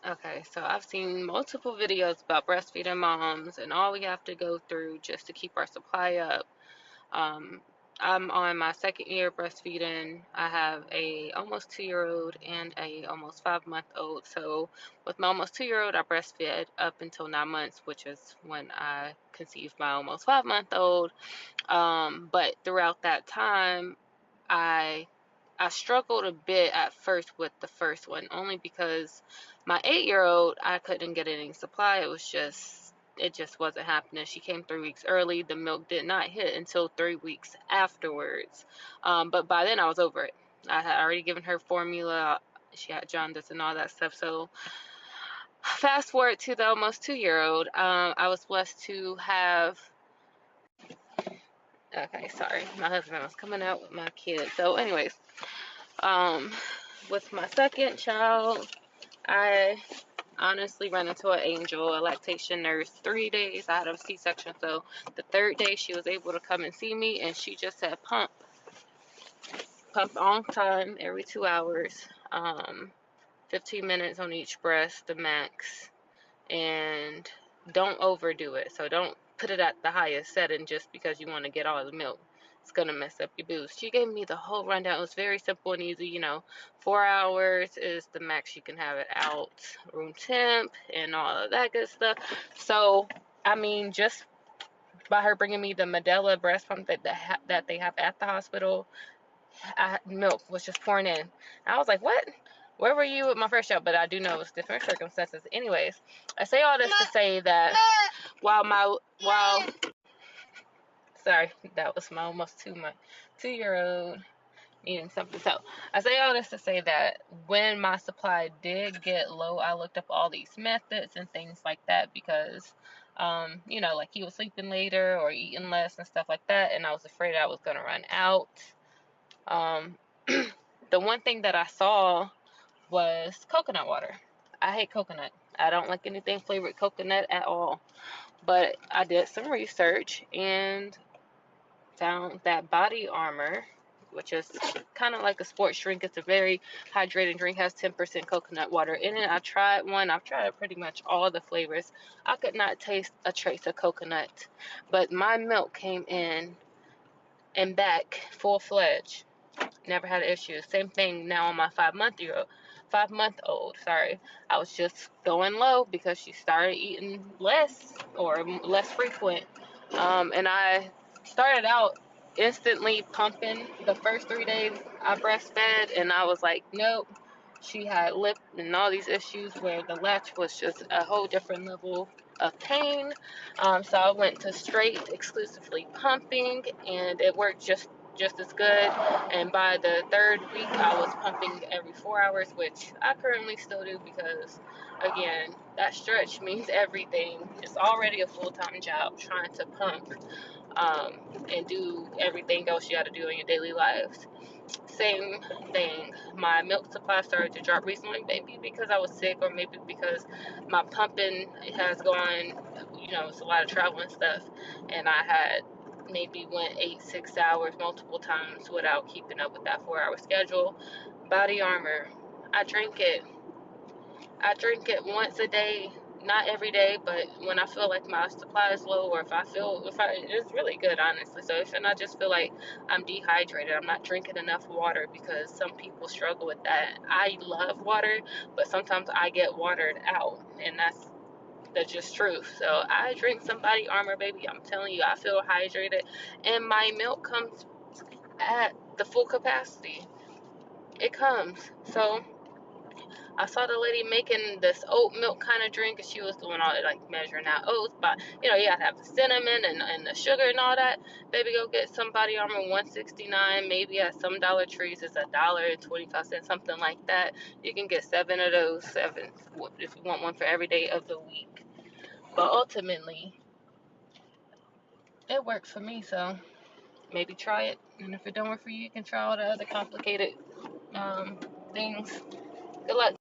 Okay, so I've seen multiple videos about breastfeeding moms and all we have to go through just to keep our supply up. Um, I'm on my second year breastfeeding. I have a almost 2-year-old and a almost 5-month-old. So with my almost 2-year-old, I breastfed up until 9 months, which is when I conceived my almost 5-month-old. But throughout that time, I I struggled a bit at first with the first one, only because my 8-year-old, I couldn't get any supply. It just wasn't happening. She came 3 weeks early. The milk did not hit until 3 weeks afterwards. But by then I was over it. I had already given her formula. She had jaundice and all that stuff. So fast forward to the almost 2-year-old. I was blessed to have. Okay, sorry, my husband was coming out with my kid. So, anyways, um, with my second child, I honestly ran into an angel, a lactation nurse. 3 days I had a C-section, so the third day she was able to come and see me, and she just said pump on time every 2 hours, 15 minutes on each breast, the max, and don't overdo it. So don't put it at the highest setting just because you want to get all the milk. It's gonna mess up your boost. She gave me the whole rundown. It was very simple and easy. 4 hours is the max you can have it out, room temp, and all of that good stuff. So, I mean, just by her bringing me the Medela breast pump that they have at the hospital, milk was just pouring in. I was like, what? Where were you with my first job? But I do know it's different circumstances. Anyways, I say all this to say that while sorry, that was my almost 2-year-old needing something. So I say all this to say that when my supply did get low, I looked up all these methods and things like that because like he was sleeping later or eating less and stuff like that, and I was afraid I was gonna run out. Um, the one thing that I saw was coconut water. I hate coconut. I don't like anything flavored coconut at all. But I did some research and found that Body Armor, which is kind of like a sports drink. It's a very hydrating drink, has 10% coconut water in it. I tried one. I've tried pretty much all the flavors. I could not taste a trace of coconut, but my milk came in and back full-fledged. Never had an issue. Same thing now on my 5-month-old. Sorry, I was just going low because she started eating less or less frequent, and I started out instantly pumping. The first 3 days I breastfed, and I was like, nope. She had lip and all these issues where the latch was just a whole different level of pain. So I went to straight exclusively pumping, and it worked just as good. And by the third week, I was pumping every 4 hours, which I currently still do because, again, that stretch means everything. It's already a full-time job trying to pump and do everything else you got to do in your daily lives. Same thing. My milk supply started to drop recently, maybe because I was sick or maybe because my pumping has gone, it's a lot of travel and stuff. And I had maybe went 6 hours multiple times without keeping up with that 4-hour schedule. Body Armor, I drink it. I drink it once a day, not every day, but when I feel like my supply is low, or it's really good, honestly. So if I just feel like I'm dehydrated, I'm not drinking enough water, because some people struggle with that. I love water, but sometimes I get watered out, and that's just truth. So I drink some Body Armor, baby. I'm telling you, I feel hydrated, and my milk comes at the full capacity. It comes. So I saw the lady making this oat milk kind of drink, and she was doing all like measuring out oats, but you have to have the cinnamon and the sugar and all that. Baby, go get some Body Armor, $169. Maybe at some Dollar Trees it's $1.25, something like that. You can get 7 of those, 7 if you want one for every day of the week. But ultimately, it works for me, so maybe try it. And if it don't work for you, you can try all the other complicated things. Good luck.